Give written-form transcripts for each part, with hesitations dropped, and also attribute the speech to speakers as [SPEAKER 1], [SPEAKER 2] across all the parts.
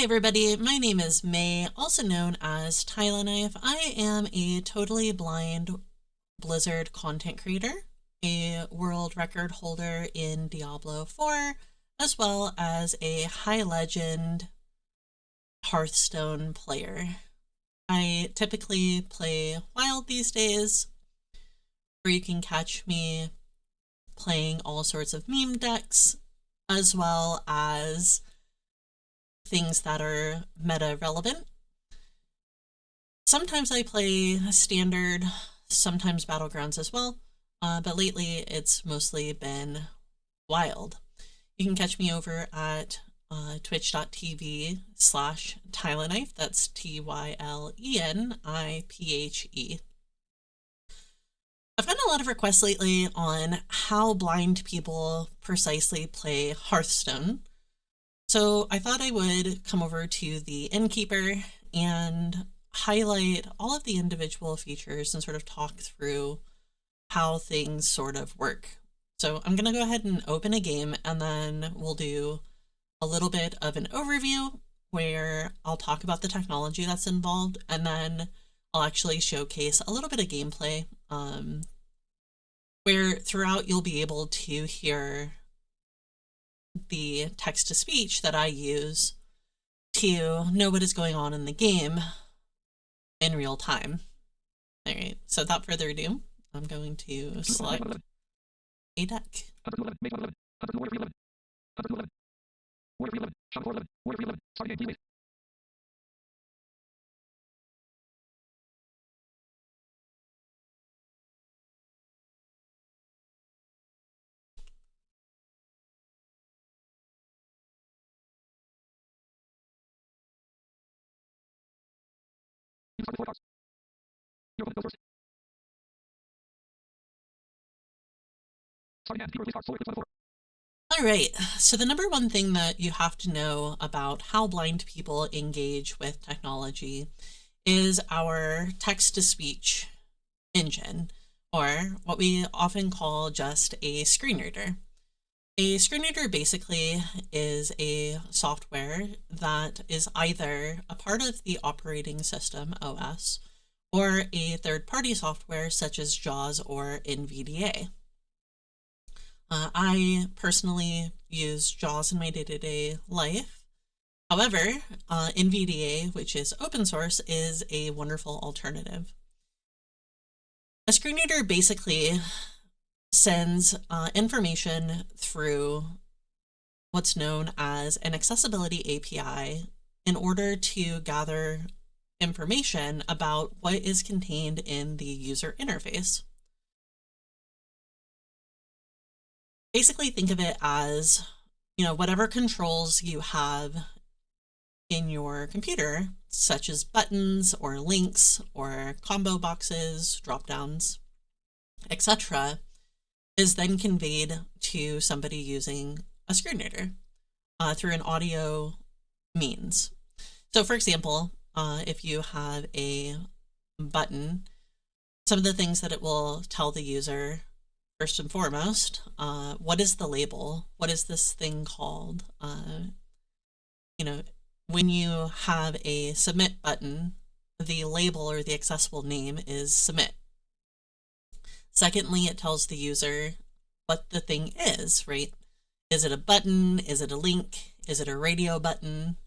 [SPEAKER 1] Hi everybody, my name is May, also known as Tyler. I am a totally blind Blizzard content creator, a world record holder in Diablo 4, as well as a high legend Hearthstone player. I typically play Wild these days, where you can catch me playing all sorts of meme decks, as well as things that are meta relevant. Sometimes I play standard, sometimes battlegrounds as well, but lately it's mostly been Wild. You can catch me over at twitch.tv/Tyleniphe. That's TYLENIPHE. I've gotten a lot of requests lately on how blind people precisely play Hearthstone. So I thought I would come over to the Innkeeper and highlight all of the individual features and sort of talk through how things sort of work. So I'm going to go ahead and open a game, and then we'll do a little bit of an overview where I'll talk about the technology that's involved, and then I'll actually showcase a little bit of gameplay where throughout you'll be able to hear the text-to-speech that I use to know what is going on in the game in real time. All right, so without further ado, I'm going to select a deck. All right, so the number one thing that you have to know about how blind people engage with technology is our text-to-speech engine, or what we often call just a screen reader. A screen reader basically is a software that is either a part of the operating system, OS, or a third-party software such as JAWS or NVDA. I personally use JAWS in my day-to-day life. However, NVDA, which is open source, is a wonderful alternative. A screen reader basically sends information through what's known as an accessibility API in order to gather information about what is contained in the user interface. Basically, think of it as, whatever controls you have in your computer, such as buttons or links or combo boxes, drop downs, etc., is then conveyed to somebody using a screen reader through an audio means. So for example, if you have a button, some of the things that it will tell the user, first and foremost, what is the label? What is this thing called? When you have a submit button, the label or the accessible name is submit. Secondly, it tells the user what the thing is, right? Is it a button? Is it a link? Is it a radio button?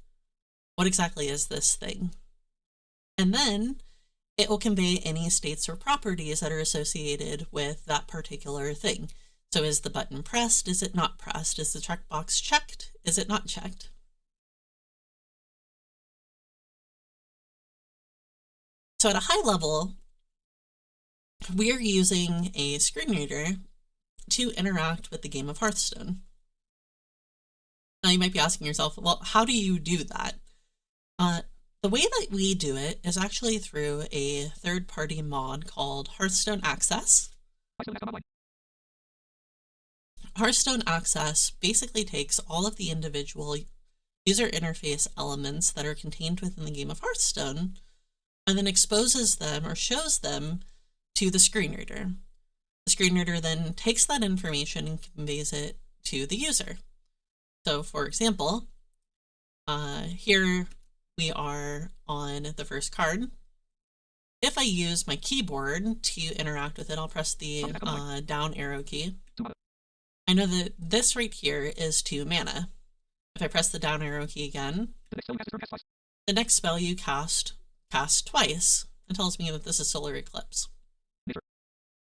[SPEAKER 1] What exactly is this thing? And then it will convey any states or properties that are associated with that particular thing. So is the button pressed? Is it not pressed? Is the checkbox checked? Is it not checked? So at a high level, we're using a screen reader to interact with the game of Hearthstone. Now you might be asking yourself, well, how do you do that? The way that we do it is actually through a third-party mod called Hearthstone Access. Hearthstone Access basically takes all of the individual user interface elements that are contained within the game of Hearthstone and then exposes them or shows them to the screen reader. The screen reader then takes that information and conveys it to the user. So for example, Here we are on the first card. If I use my keyboard to interact with it, I'll press the down arrow key. I know that this right here is 2 mana. If I press the down arrow key again, the next spell you cast twice. It tells me that this is Solar Eclipse.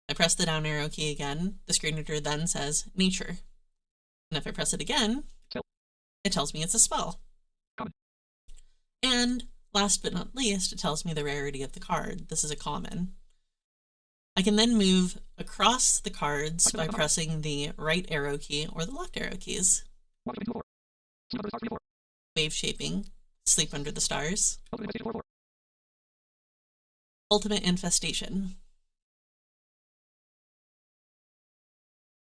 [SPEAKER 1] I press the down arrow key again, the screen reader then says Nature. And if I press it again, it tells me it's a spell. And last but not least, it tells me the rarity of the card. This is a common. I can then move across the cards by pressing the right arrow key or the left arrow keys. Wave Shaping, Sleep Under the Stars. Ultimate Infestation.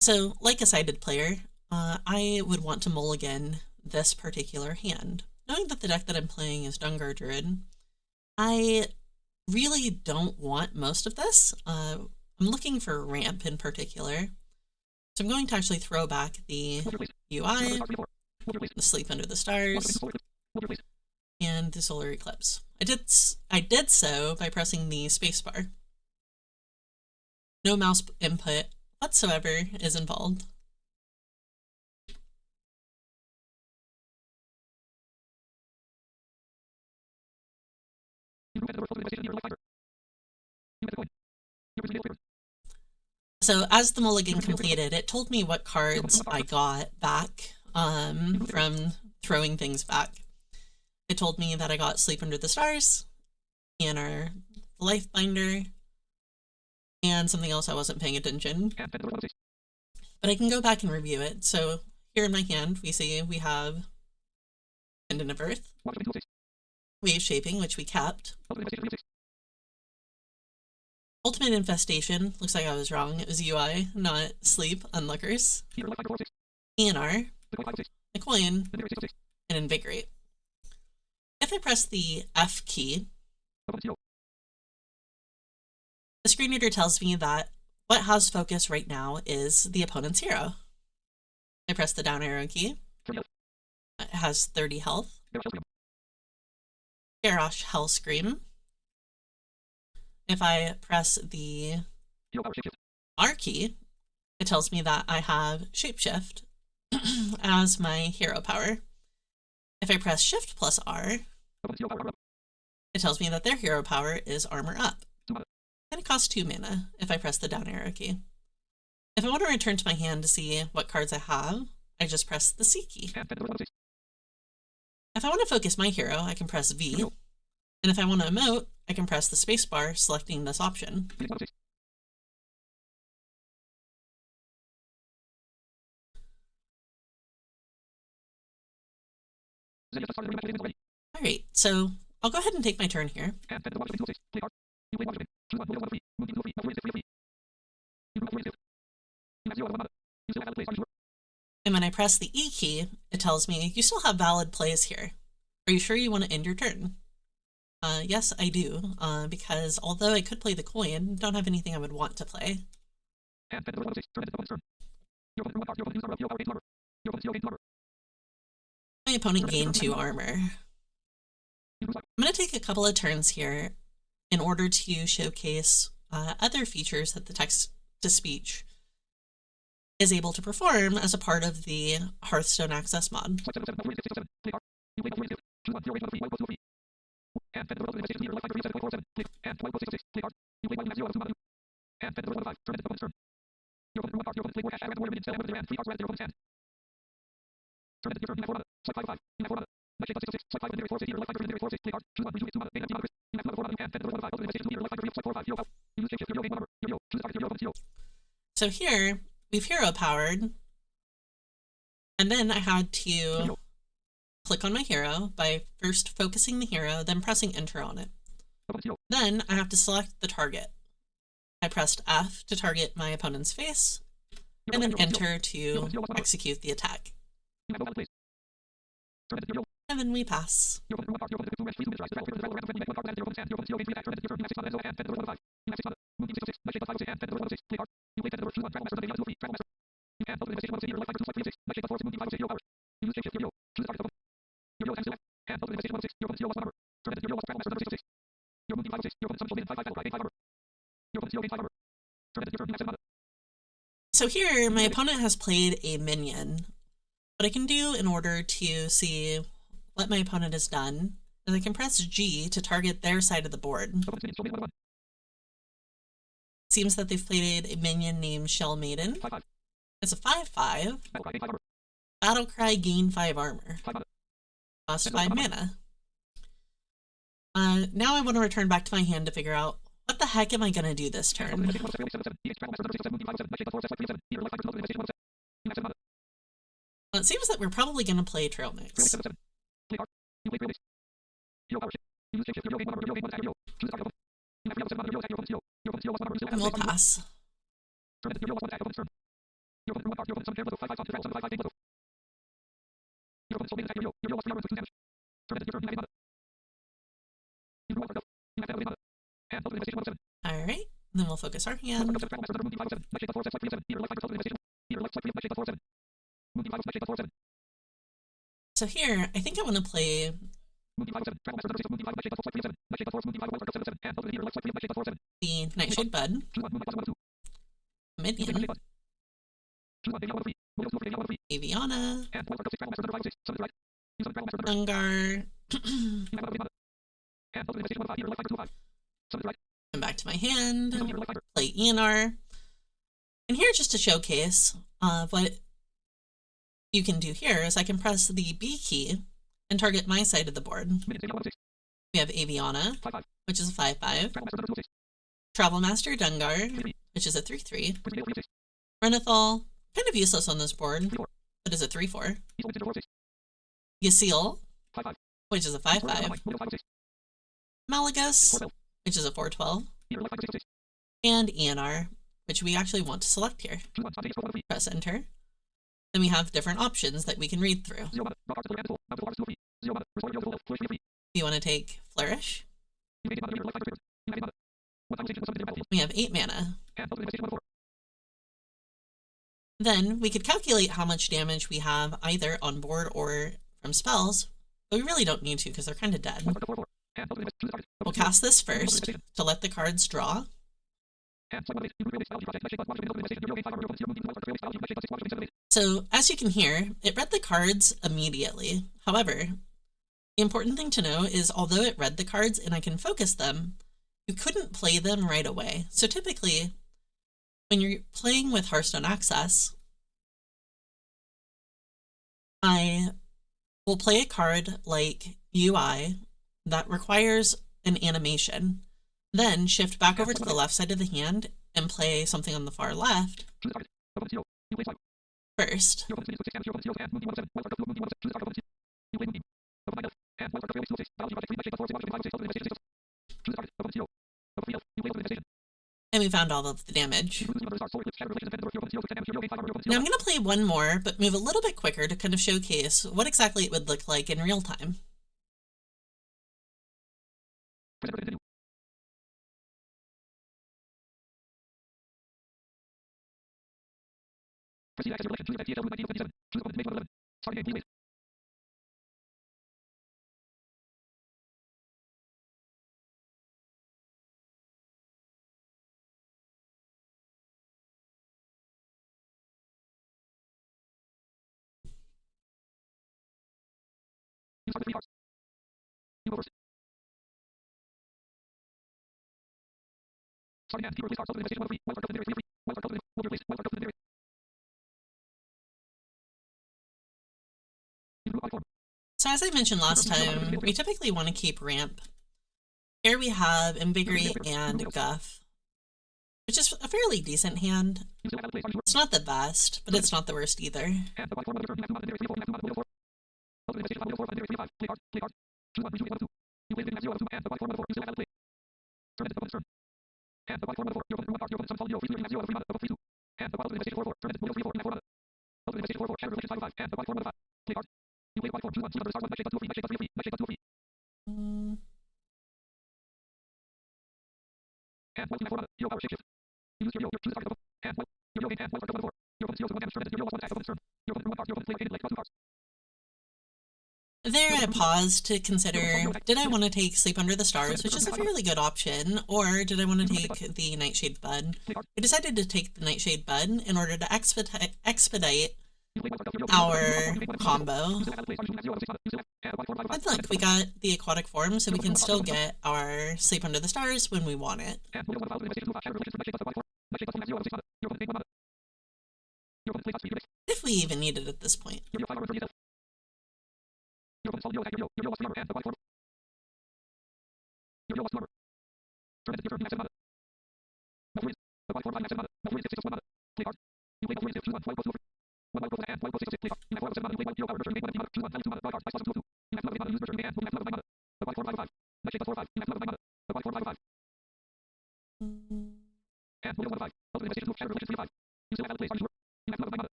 [SPEAKER 1] So, like a sighted player, I would want to mulligan this particular hand. Knowing that the deck that I'm playing is Dungar Druid, I really don't want most of this. I'm looking for ramp in particular. So I'm going to actually throw back the UI, the Sleep Under the Stars, and the Solar Eclipse. I did so by pressing the spacebar. No mouse input whatsoever is involved. So as the mulligan completed, it told me what cards I got back from throwing things back. It told me that I got Sleep Under the Stars, Pianar, the Life Binder, and something else I wasn't paying attention. But I can go back and review it. So here in my hand, we see we have Pendant of Earth, Wave Shaping, which we kept. Ultimate Infestation, looks like I was wrong. It was UI, not Sleep, Unlookers. ENR, a coin, and Invigorate. If I press the F key, the screen reader tells me that what has focus right now is the opponent's hero. I press the down arrow key. It has 30 health. Garrosh Hellscream. If I press the R key, it tells me that I have Shapeshift as my hero power. If I press Shift plus R, it tells me that their hero power is Armor Up. And it costs 2 mana if I press the down arrow key. If I want to return to my hand to see what cards I have, I just press the C key. If I want to focus my hero, I can press V. And if I want to emote, I can press the spacebar, selecting this option. Alright, so I'll go ahead and take my turn here. And when I press the E key, it tells me, you still have valid plays here. Are you sure you want to end your turn? Yes, I do, because although I could play the coin, don't have anything I would want to play. My opponent gained 2 armor. I'm going to take a couple of turns here in order to showcase other features that the text-to-speech is able to perform as a part of the Hearthstone Access mod. So here, we've hero powered, and then I had to click on my hero by first focusing the hero, then pressing enter on it. Then I have to select the target. I pressed F to target my opponent's face, and then enter to execute the attack. And then we pass. So here, my opponent has played a minion. What I can do in order to see what my opponent has done is I can press G to target their side of the board. It seems that they've played a minion named Shell Maiden. It's a 5/5. Battlecry, gain 5 armor. Cost 5 mana. Now I want to return back to my hand to figure out what the heck am I going to do this turn. Well, it seems that we're probably going to play Trail Mix. And we'll pass. Alright, then we'll focus our hand. So here, I think I want to play the Nightshade Bud, Minion, Aviana, Ungar, come back to my hand, play ENR. And here, just to showcase what you can do here, is I can press the B key and target my side of the board. We have Aviana, which is a 5/5. Travel Master Dungar, which is a 3/3. Renethal, kind of useless on this board, but is a 3/4. Yasiel, which is a 5/5. Malagus, which is a 4/12. And ENR, which we actually want to select here. Press enter. Then we have different options that we can read through. You want to take Flourish. We have 8 mana. Then we could calculate how much damage we have either on board or from spells, but we really don't need to because they're kind of dead. We'll cast this first to let the cards draw. So as you can hear, it read the cards immediately. However, the important thing to know is although it read the cards and I can focus them, you couldn't play them right away. So typically, when you're playing with Hearthstone Access, I will play a card like UI that requires an animation, then shift back over to the left side of the hand and play something on the far left first. And we found all of the damage. Now I'm going to play one more, but move a little bit quicker to kind of showcase what exactly it would look like in real time. So as I mentioned last time, we typically want to keep ramp. Here we have Invigorate and Guff, which is a fairly decent hand. It's not the best, but it's not the worst either. There I paused to consider, did I want to take Sleep Under the Stars, which is a fairly good option, or did I want to take the Nightshade Bud? I decided to take the Nightshade Bud in order to expedite our combo. And look, we got the aquatic form, so we can still get our Sleep Under the Stars when we want it. If we even need it at this point.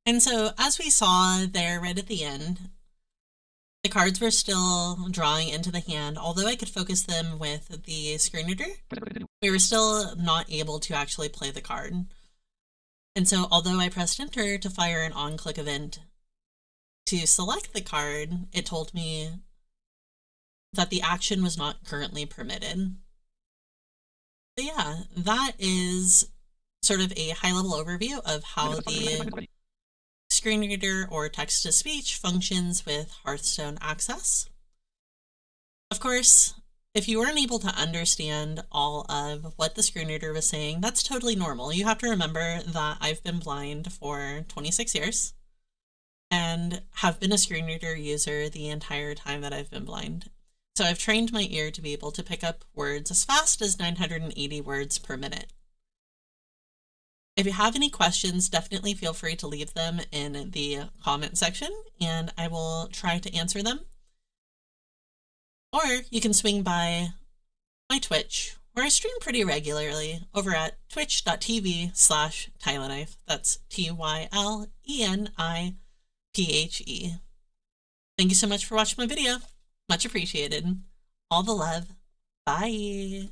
[SPEAKER 1] And so, as we saw there right at the end, the cards were still drawing into the hand. Although I could focus them with the screen reader, we were still not able to actually play the card. And so, although I pressed enter to fire an on-click event to select the card, it told me that the action was not currently permitted. But yeah, that is sort of a high-level overview of how the screen reader or text-to-speech functions with Hearthstone Access. Of course, if you weren't able to understand all of what the screen reader was saying, that's totally normal. You have to remember that I've been blind for 26 years and have been a screen reader user the entire time that I've been blind. So I've trained my ear to be able to pick up words as fast as 980 words per minute. If you have any questions, definitely feel free to leave them in the comment section and I will try to answer them. Or you can swing by my Twitch, where I stream pretty regularly over at twitch.tv/TyleniPhe. That's TYLENIPHE. Thank you so much for watching my video. Much appreciated. All the love. Bye.